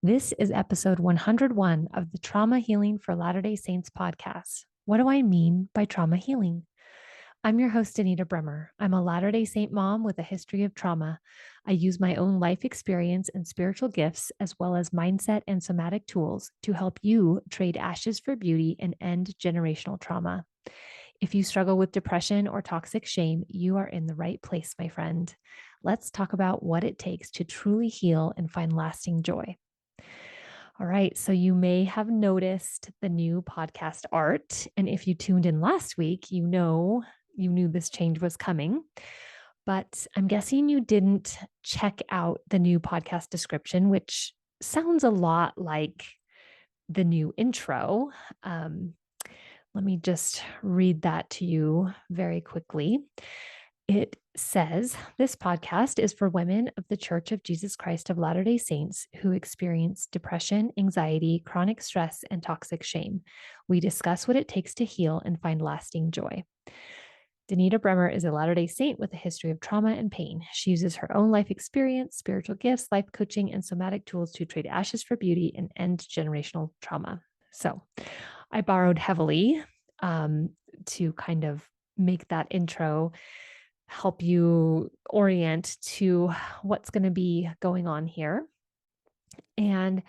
This is episode 101 of the Trauma Healing for Latter-day Saints podcast. What do I mean by trauma healing? I'm your host, Anita Bremer. I'm a Latter-day Saint mom with a history of trauma. I use my own life experience and spiritual gifts, as well as mindset and somatic tools to help you trade ashes for beauty and end generational trauma. If you struggle with depression or toxic shame, you are in the right place, my friend. Let's talk about what it takes to truly heal and find lasting joy. All right. So you may have noticed the new podcast art. And if you tuned in last week, you knew this change was coming. But I'm guessing you didn't check out the new podcast description, which sounds a lot like the new intro. Let me just read that to you very quickly. It says this podcast is for women of the Church of Jesus Christ of Latter-day Saints who experience depression, anxiety, chronic stress, and toxic shame. We discuss what it takes to heal and find lasting joy. Danita Bremer is a Latter-day Saint with a history of trauma and pain. She uses her own life experience, spiritual gifts, life coaching, and somatic tools to trade ashes for beauty and end generational trauma. So I borrowed heavily to kind of make that intro help you orient to what's going to be going on here. And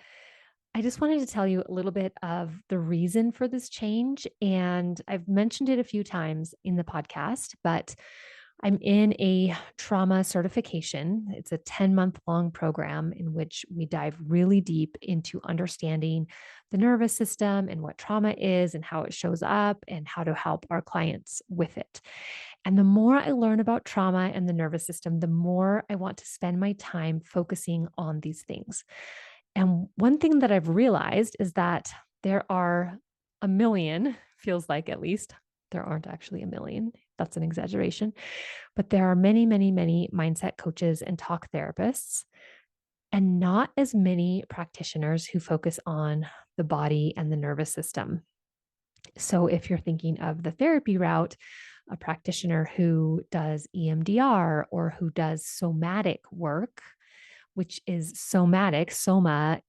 I just wanted to tell you a little bit of the reason for this change. And I've mentioned it a few times in the podcast, but I'm in a trauma certification. It's a 10-month long program in which we dive really deep into understanding the nervous system and what trauma is and how it shows up and how to help our clients with it. And the more I learn about trauma and the nervous system, the more I want to spend my time focusing on these things. And one thing that I've realized is that there are a million, feels like at least, there aren't actually a million. That's an exaggeration. But there are many, many, many mindset coaches and talk therapists, and not as many practitioners who focus on the body and the nervous system. So if you're thinking of the therapy route, a practitioner who does EMDR or who does somatic work, which is somatic, soma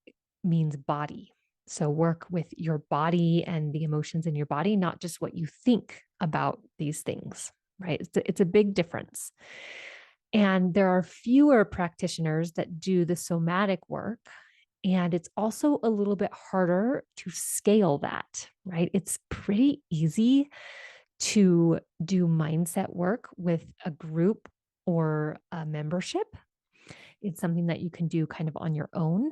means body. So work with your body and the emotions in your body, not just what you think about these things, right? It's a big difference. And there are fewer practitioners that do the somatic work. And it's also a little bit harder to scale that, right? It's pretty easy to do mindset work with a group or a membership. It's something that you can do kind of on your own.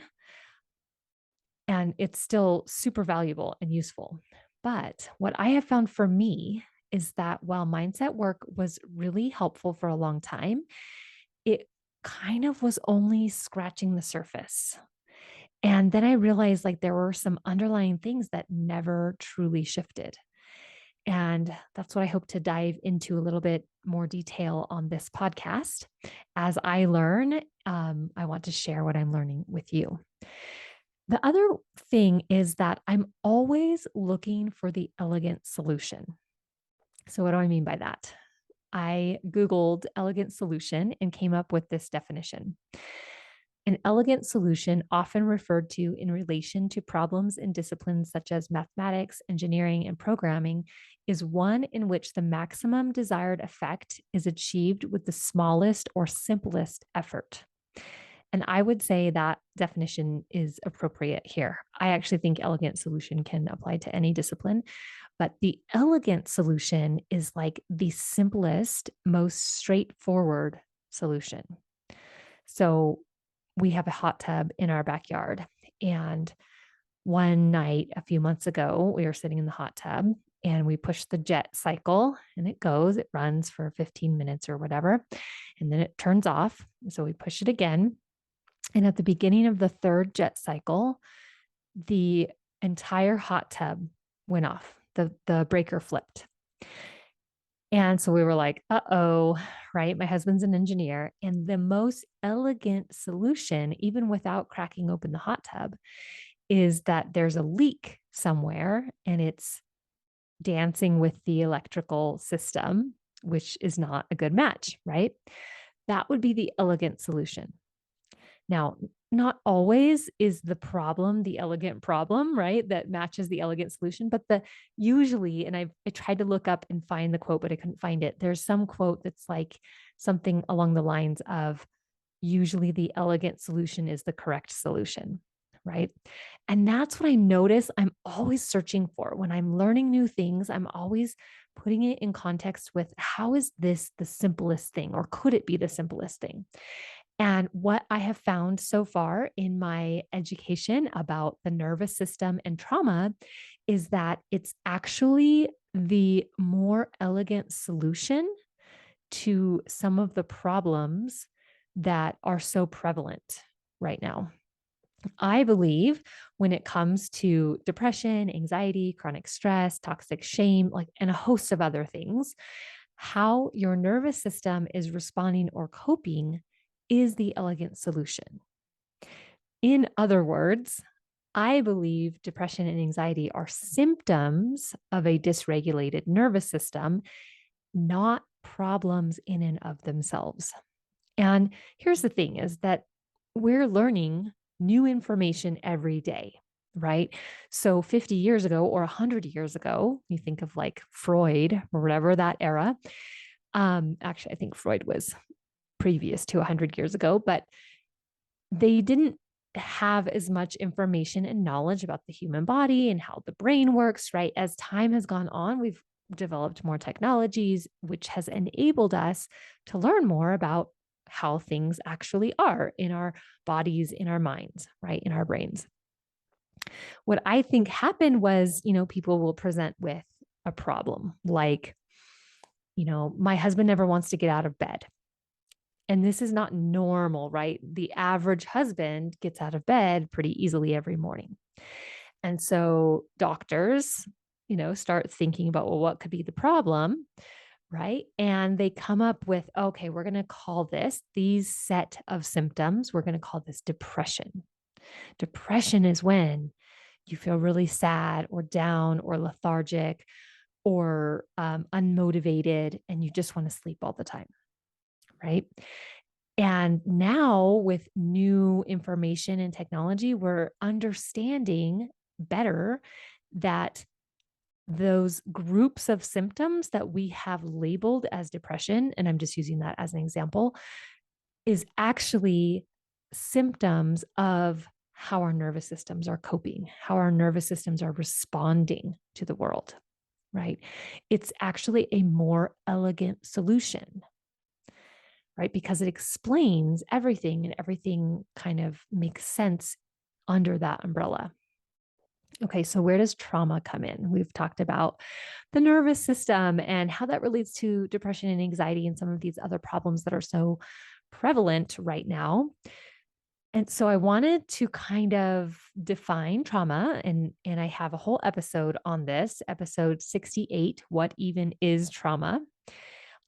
And it's still super valuable and useful. But what I have found for me is that while mindset work was really helpful for a long time, it kind of was only scratching the surface. And then I realized like there were some underlying things that never truly shifted. And that's what I hope to dive into a little bit more detail on this podcast. As I learn, I want to share what I'm learning with you. The other thing is that I'm always looking for the elegant solution. So, what do I mean by that? I Googled elegant solution and came up with this definition. An elegant solution, often referred to in relation to problems in disciplines such as mathematics, engineering, and programming, is one in which the maximum desired effect is achieved with the smallest or simplest effort. And I would say that definition is appropriate here. I actually think elegant solution can apply to any discipline, but the elegant solution is like the simplest, most straightforward solution. So we have a hot tub in our backyard. And one night a few months ago, we were sitting in the hot tub and we push the jet cycle and it runs for 15 minutes or whatever. And then it turns off. So we push it again. And at the beginning of the third jet cycle, the entire hot tub went off. The breaker flipped. And so we were like, uh-oh, right? My husband's an engineer. And the most elegant solution, even without cracking open the hot tub, is that there's a leak somewhere and it's dancing with the electrical system, which is not a good match, right? That would be the elegant solution. Now, not always is the problem the elegant problem, right? That matches the elegant solution, but the usually, and I tried to look up and find the quote, but I couldn't find it. There's some quote that's like something along the lines of usually the elegant solution is the correct solution, right? And that's what I notice I'm always searching for when I'm learning new things. I'm always putting it in context with how is this the simplest thing, or could it be the simplest thing? And what I have found so far in my education about the nervous system and trauma is that it's actually the more elegant solution to some of the problems that are so prevalent right now. I believe when it comes to depression, anxiety, chronic stress, toxic shame, like, and a host of other things, how your nervous system is responding or coping is the elegant solution. In other words, I believe depression and anxiety are symptoms of a dysregulated nervous system, not problems in and of themselves. And here's the thing is that we're learning new information every day, right? So 50 years ago or 100 years ago, you think of like Freud or whatever that era. Actually, I think Freud was previous to 100 years ago, but they didn't have as much information and knowledge about the human body and how the brain works, right? As time has gone on, we've developed more technologies, which has enabled us to learn more about how things actually are in our bodies, in our minds, right? In our brains. What I think happened was, people will present with a problem like, my husband never wants to get out of bed. And this is not normal, right? The average husband gets out of bed pretty easily every morning. And so doctors, start thinking about, well, what could be the problem? Right. And they come up with, okay, we're going to call these set of symptoms, we're going to call this depression. Depression is when you feel really sad or down or lethargic or unmotivated and you just want to sleep all the time. Right. And now with new information and technology, we're understanding better that those groups of symptoms that we have labeled as depression, and I'm just using that as an example, is actually symptoms of how our nervous systems are coping, how our nervous systems are responding to the world, right? It's actually a more elegant solution, right? Because it explains everything and everything kind of makes sense under that umbrella. Okay, so where does trauma come in? We've talked about the nervous system and how that relates to depression and anxiety and some of these other problems that are so prevalent right now. And so I wanted to kind of define trauma, and I have a whole episode on this, episode 68, What Even is Trauma?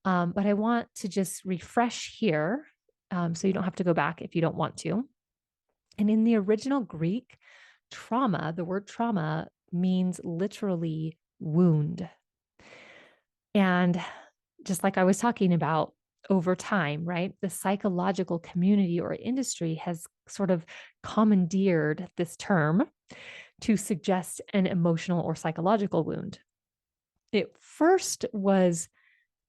But I want to just refresh here so you don't have to go back if you don't want to. And in the original Greek, trauma, the word trauma means literally wound. And just like I was talking about over time, right? The psychological community or industry has sort of commandeered this term to suggest an emotional or psychological wound. It first was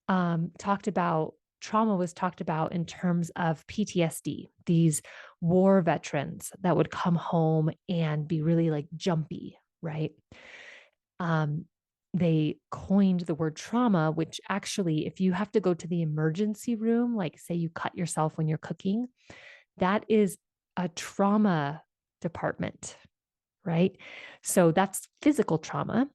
talked about, trauma was talked about in terms of PTSD, these war veterans that would come home and be really like jumpy, right? They coined the word trauma, which actually, if you have to go to the emergency room, like say you cut yourself when you're cooking, that is a trauma department, right? So that's physical trauma.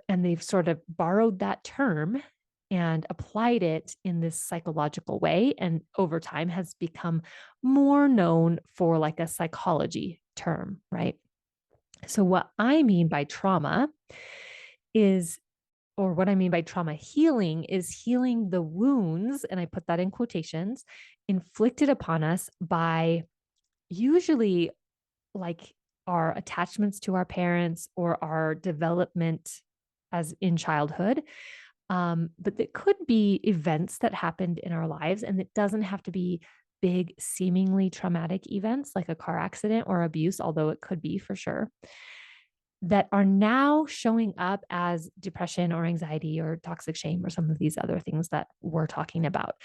And they've sort of borrowed that term and applied it in this psychological way. And over time has become more known for like a psychology term, right? So what I mean by trauma is, or what I mean by trauma healing is healing the wounds, and I put that in quotations, inflicted upon us by usually like our attachments to our parents or our development as in childhood. But it could be events that happened in our lives, and it doesn't have to be big, seemingly traumatic events like a car accident or abuse, although it could be for sure, that are now showing up as depression or anxiety or toxic shame or some of these other things that we're talking about.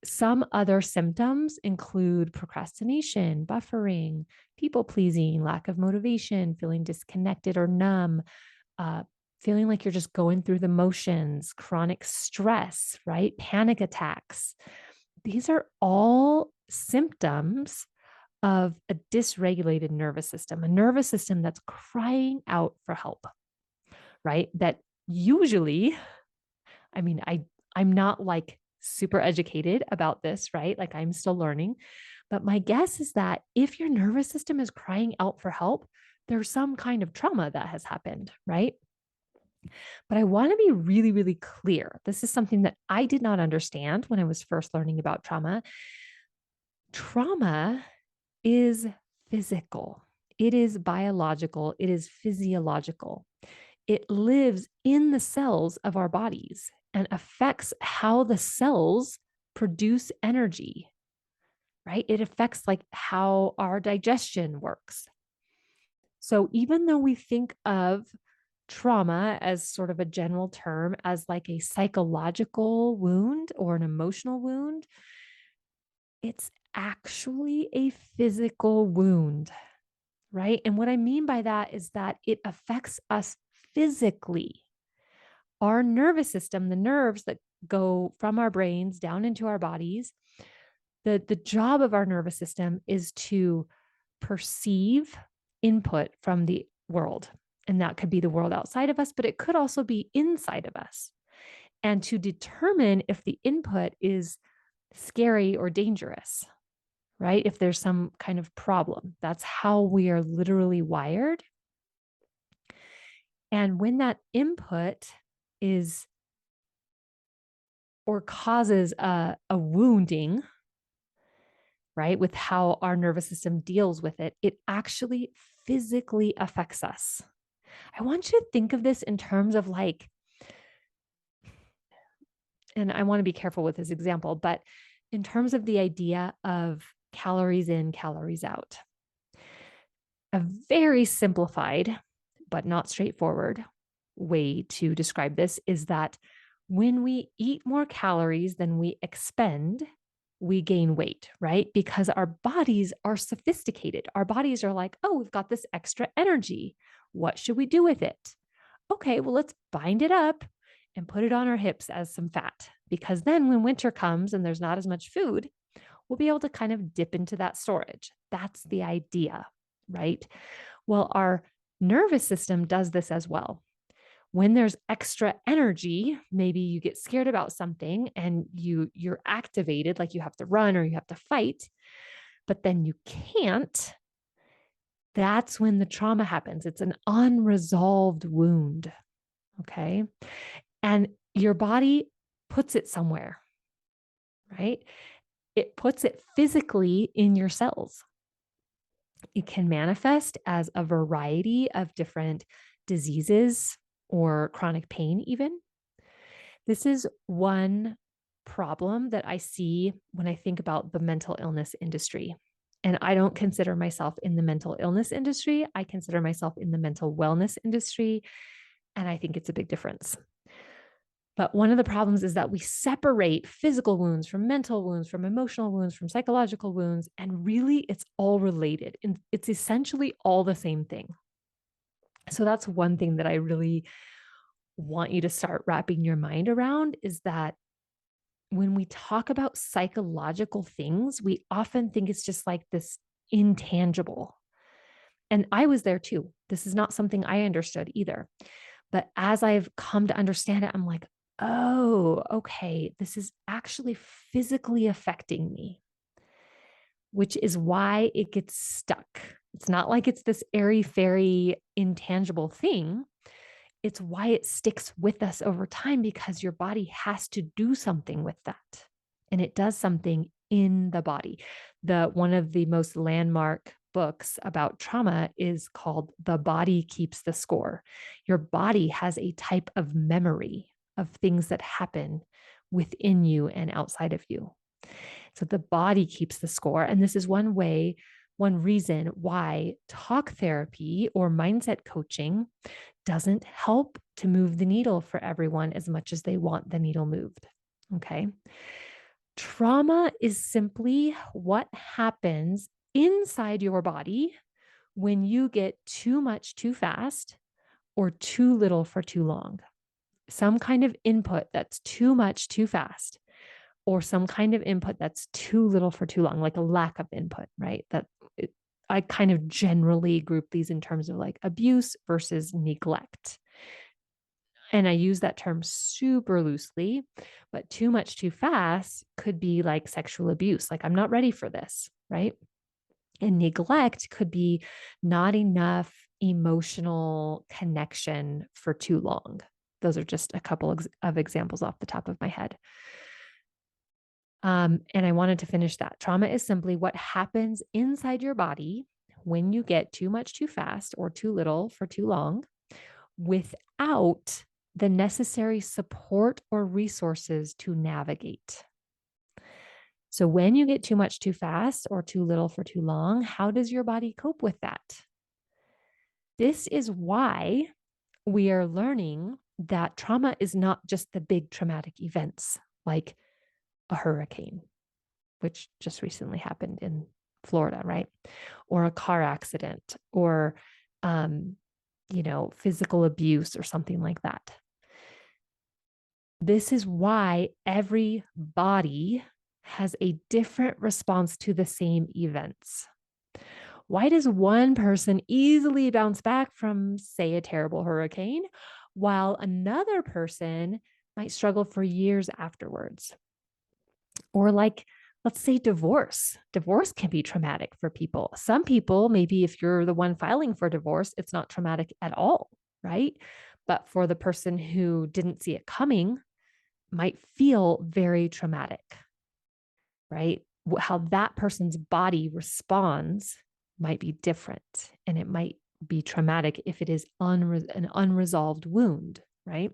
Some other symptoms include procrastination, buffering, people pleasing, lack of motivation, feeling disconnected or numb, uh, feeling like you're just going through the motions, chronic stress, right? Panic attacks. These are all symptoms of a dysregulated nervous system, a nervous system that's crying out for help, right? That usually, I mean, I'm not like super educated about this, right? Like I'm still learning, but my guess is that if your nervous system is crying out for help, there's some kind of trauma that has happened, right? But I want to be really, really clear. This is something that I did not understand when I was first learning about trauma. Trauma is physical, it is biological, it is physiological. It lives in the cells of our bodies and affects how the cells produce energy, right? It affects like how our digestion works. So even though we think of trauma as sort of a general term as like a psychological wound or an emotional wound, it's actually a physical wound, right? And what I mean by that is that it affects us physically. Our nervous system, the nerves that go from our brains down into our bodies, the job of our nervous system is to perceive input from the world. And that could be the world outside of us, but it could also be inside of us. And to determine if the input is scary or dangerous, right? If there's some kind of problem, that's how we are literally wired. And when that input is or causes a wounding, right, with how our nervous system deals with it, it actually physically affects us. I want you to think of this in terms of like, and I want to be careful with this example, but in terms of the idea of calories in, calories out. A very simplified, but not straightforward way to describe this is that when we eat more calories than we expend, we gain weight, right? Because our bodies are sophisticated. Our bodies are like, oh, we've got this extra energy. What should we do with it? Okay, well, let's bind it up and put it on our hips as some fat. Because then when winter comes and there's not as much food, we'll be able to kind of dip into that storage. That's the idea, right? Well, our nervous system does this as well. When there's extra energy, maybe you get scared about something and you're activated, like you have to run or you have to fight, but then you can't. That's when the trauma happens. It's an unresolved wound. Okay. And your body puts it somewhere, right? It puts it physically in your cells. It can manifest as a variety of different diseases or chronic pain, even. This is one problem that I see when I think about the mental illness industry. And I don't consider myself in the mental illness industry. I consider myself in the mental wellness industry. And I think it's a big difference. But one of the problems is that we separate physical wounds from mental wounds, from emotional wounds, from psychological wounds. And really, it's all related. And it's essentially all the same thing. So that's one thing that I really want you to start wrapping your mind around is that when we talk about psychological things, we often think it's just like this intangible. And I was there too. This is not something I understood either. But as I've come to understand it, I'm like, oh, okay, this is actually physically affecting me, which is why it gets stuck. It's not like it's this airy fairy intangible thing. It's why it sticks with us over time because your body has to do something with that. And it does something in the body. One of the most landmark books about trauma is called The Body Keeps the Score. Your body has a type of memory of things that happen within you and outside of you. So the body keeps the score. And this is one way, one reason why talk therapy or mindset coaching doesn't help to move the needle for everyone as much as they want the needle moved. Okay. Trauma is simply what happens inside your body when you get too much too fast or too little for too long. Some kind of input that's too much too fast, or some kind of input that's too little for too long, like a lack of input, right? I kind of generally group these in terms of like abuse versus neglect. And I use that term super loosely, but too much too fast could be like sexual abuse. Like, I'm not ready for this, right? And neglect could be not enough emotional connection for too long. Those are just a couple of examples off the top of my head. And I wanted to finish that. Trauma is simply what happens inside your body when you get too much too fast or too little for too long without the necessary support or resources to navigate. So when you get too much too fast or too little for too long, how does your body cope with that? This is why we are learning that trauma is not just the big traumatic events like a hurricane, which just recently happened in Florida, right? Or a car accident or, physical abuse or something like that. This is why every body has a different response to the same events. Why does one person easily bounce back from, say, a terrible hurricane, while another person might struggle for years afterwards? Or like, let's say divorce. Divorce can be traumatic for people. Some people, maybe if you're the one filing for divorce, it's not traumatic at all, right? But for the person who didn't see it coming, might feel very traumatic, right? How that person's body responds might be different, and it might be traumatic if it is an unresolved wound, right?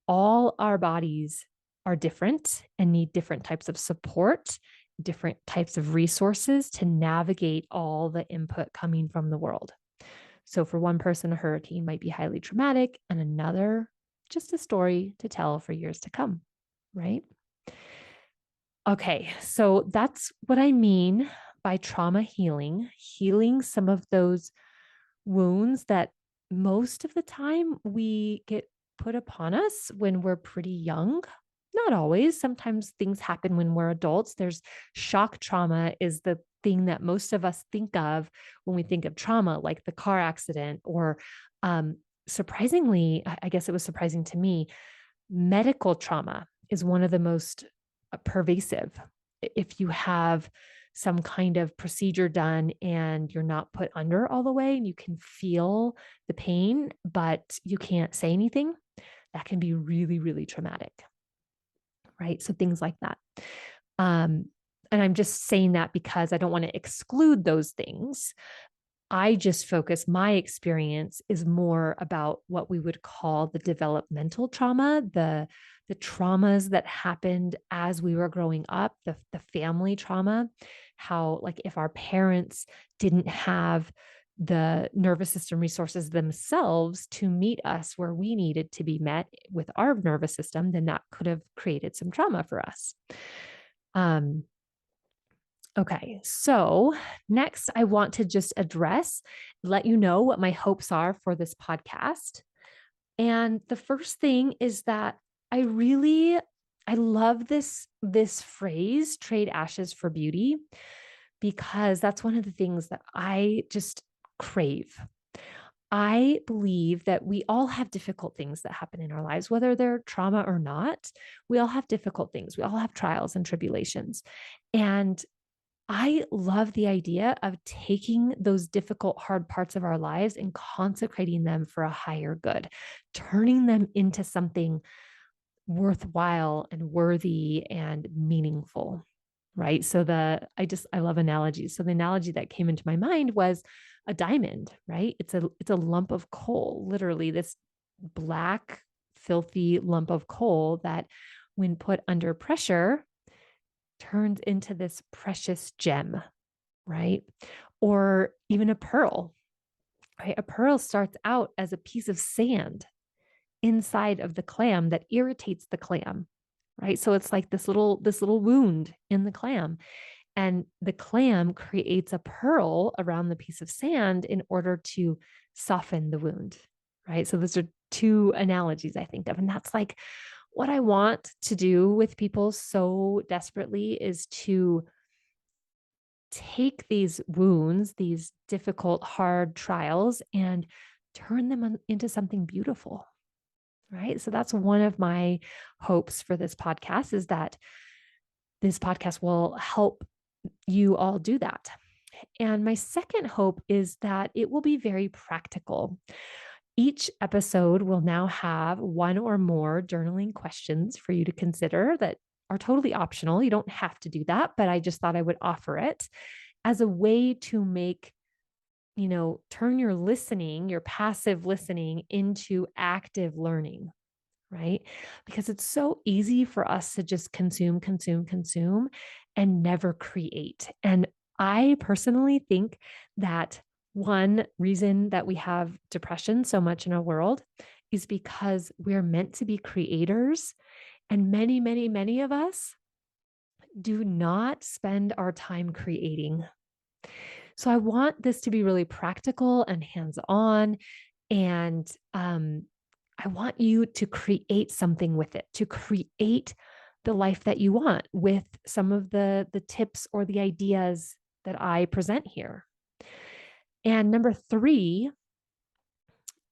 All our bodies are different and need different types of support, different types of resources to navigate all the input coming from the world. So for one person, a hurricane might be highly traumatic, and another, just a story to tell for years to come, right? Okay, so that's what I mean by trauma healing some of those wounds that most of the time we get put upon us when we're pretty young. Not always. Sometimes things happen when we're adults. There's shock trauma is the thing that most of us think of when we think of trauma, like the car accident, or surprisingly, I guess it was surprising to me, medical trauma is one of the most pervasive. If you have some kind of procedure done and you're not put under all the way and you can feel the pain, but you can't say anything, that can be really, really traumatic, right? So things like that. And I'm just saying that because I don't want to exclude those things. I just focus, my experience is more about what we would call the developmental trauma, the traumas that happened as we were growing up, the family trauma, how like if our parents didn't have the nervous system resources themselves to meet us where we needed to be met with our nervous system, then that could have created some trauma for us. Okay, so next I want to just let you know what my hopes are for this podcast. And the first thing is that I love this phrase, trade ashes for beauty, because that's one of the things that I just crave. I believe that we all have difficult things that happen in our lives, whether they're trauma or not. We all have difficult things. We all have trials and tribulations. And I love the idea of taking those difficult, hard parts of our lives and consecrating them for a higher good, turning them into something worthwhile and worthy and meaningful. Right. So I love analogies. So the analogy that came into my mind was a diamond, right? It's a lump of coal, literally this black, filthy lump of coal that when put under pressure turns into this precious gem, right? Or even a pearl, right? A pearl starts out as a piece of sand inside of the clam that irritates the clam, right? So it's like this little wound in the clam, and the clam creates a pearl around the piece of sand in order to soften the wound, right? So those are two analogies I think of, and that's like what I want to do with people so desperately is to take these wounds, these difficult, hard trials, and turn them into something beautiful, right? So that's one of my hopes for this podcast is that this podcast will help you all do that. And my second hope is that it will be very practical. Each episode will now have one or more journaling questions for you to consider that are totally optional. You don't have to do that, but I just thought I would offer it as a way to make, turn your listening, your passive listening into active learning, right? Because it's so easy for us to just consume, consume, consume and never create. And I personally think that one reason that we have depression so much in our world is because we're meant to be creators. And many, many, many of us do not spend our time creating. So I want this to be really practical and hands on. And I want you to create something with it, to create the life that you want with some of the tips or the ideas that I present here. And number three,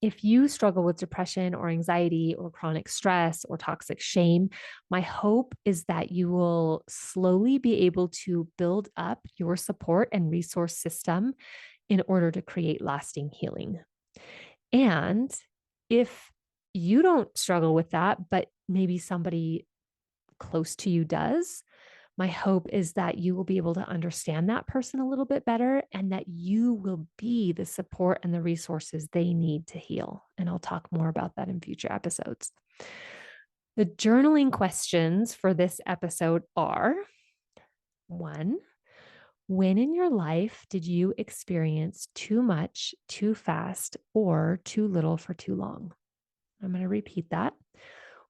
if you struggle with depression or anxiety or chronic stress or toxic shame, my hope is that you will slowly be able to build up your support and resource system in order to create lasting healing. And if you don't struggle with that, but maybe somebody close to you does, my hope is that you will be able to understand that person a little bit better and that you will be the support and the resources they need to heal. And I'll talk more about that in future episodes. The journaling questions for this episode are: one, when in your life did you experience too much, too fast, or too little for too long? I'm going to repeat that.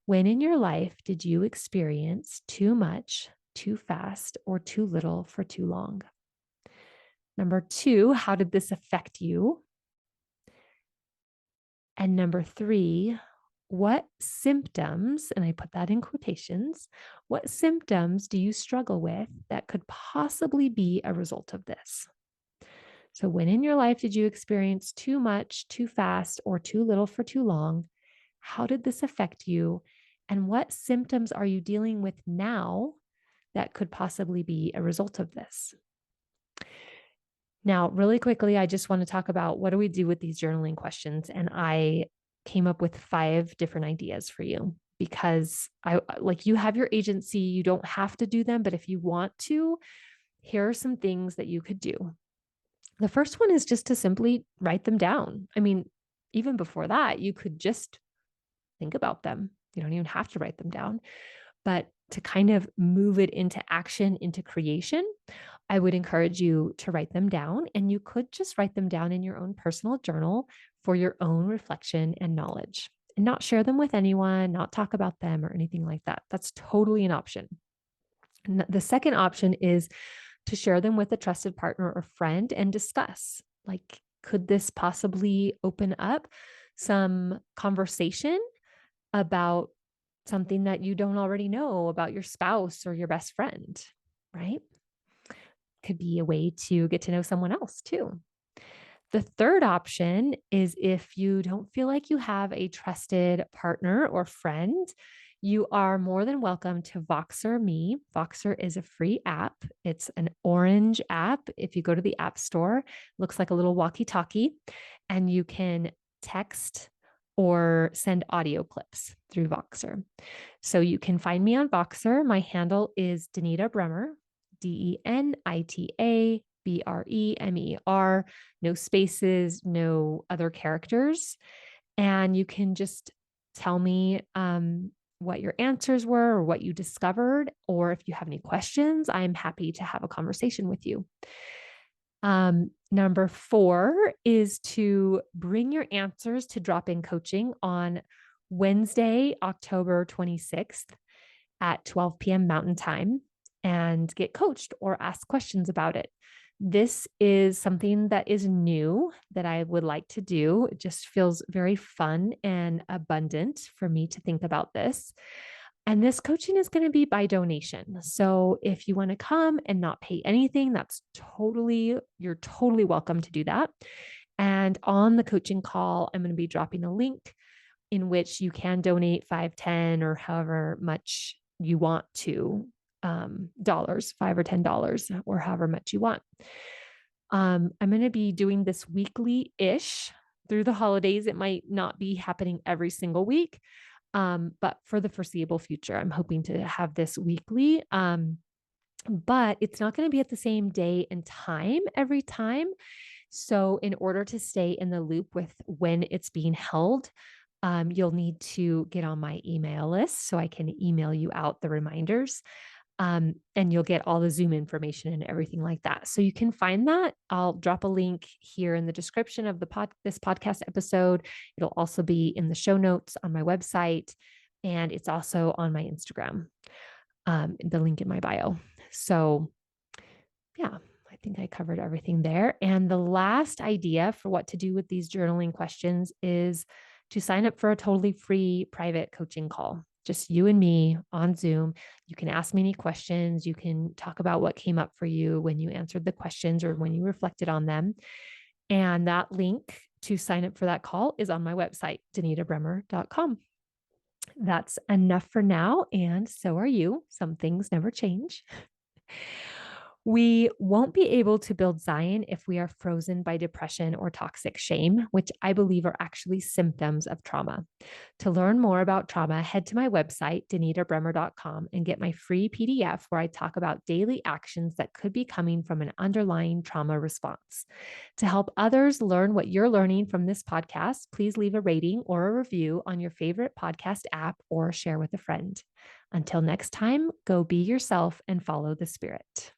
When in your life did you experience too much, too fast, or too little for too long? Number two, how did this affect you? And number three, what symptoms, and I put that in quotations, what symptoms do you struggle with that could possibly be a result of this? So, when in your life did you experience too much, too fast, or too little for too long? How did this affect you? And what symptoms are you dealing with now that could possibly be a result of this? Now, really quickly, I just want to talk about what do we do with these journaling questions? And I came up with 5 different ideas for you because you have your agency, you don't have to do them, but if you want to, here are some things that you could do. The first one is just to simply write them down. I mean, even before that, you could just think about them. You don't even have to write them down, but to kind of move it into action, into creation, I would encourage you to write them down. And you could just write them down in your own personal journal for your own reflection and knowledge, and not share them with anyone, not talk about them or anything like that. That's totally an option. And the second option is to share them with a trusted partner or friend and discuss, like, could this possibly open up some conversation about something that you don't already know about your spouse or your best friend, right? Could be a way to get to know someone else too. The third option is if you don't feel like you have a trusted partner or friend, you are more than welcome to Voxer Me. Voxer is a free app. It's an orange app. If you go to the App Store, it looks like a little walkie-talkie, and you can text or send audio clips through Voxer. So you can find me on Voxer. My handle is Denita Bremer, DENITABREMER, no spaces, no other characters. And you can just tell me what your answers were or what you discovered, or if you have any questions, I'm happy to have a conversation with you. Number 4 is to bring your answers to drop-in coaching on Wednesday, October 26th at 12 p.m. Mountain Time and get coached or ask questions about it. This is something that is new that I would like to do. It just feels very fun and abundant for me to think about this. And this coaching is going to be by donation. So if you want to come and not pay anything, you're totally welcome to do that. And on the coaching call, I'm going to be dropping a link in which you can donate 5, 10, or however much you want to, dollars, $5 or $10, or however much you want. I'm going to be doing this weekly-ish through the holidays. It might not be happening every single week, but for the foreseeable future, I'm hoping to have this weekly. But it's not going to be at the same day and time every time. So in order to stay in the loop with when it's being held, you'll need to get on my email list so I can email you out the reminders. And you'll get all the Zoom information and everything like that. So you can find that. I'll drop a link here in the description of this podcast episode. It'll also be in the show notes on my website, and it's also on my Instagram, the link in my bio. So yeah, I think I covered everything there. And the last idea for what to do with these journaling questions is to sign up for a totally free private coaching call. Just you and me on Zoom. You can ask me any questions. You can talk about what came up for you when you answered the questions or when you reflected on them. And that link to sign up for that call is on my website, danitabremmer.com. That's enough for now. And so are you. Some things never change. We won't be able to build Zion if we are frozen by depression or toxic shame, which I believe are actually symptoms of trauma. To learn more about trauma, head to my website, danitabremmer.com, and get my free PDF where I talk about daily actions that could be coming from an underlying trauma response. To help others learn what you're learning from this podcast, please leave a rating or a review on your favorite podcast app or share with a friend. Until next time, go be yourself and follow the spirit.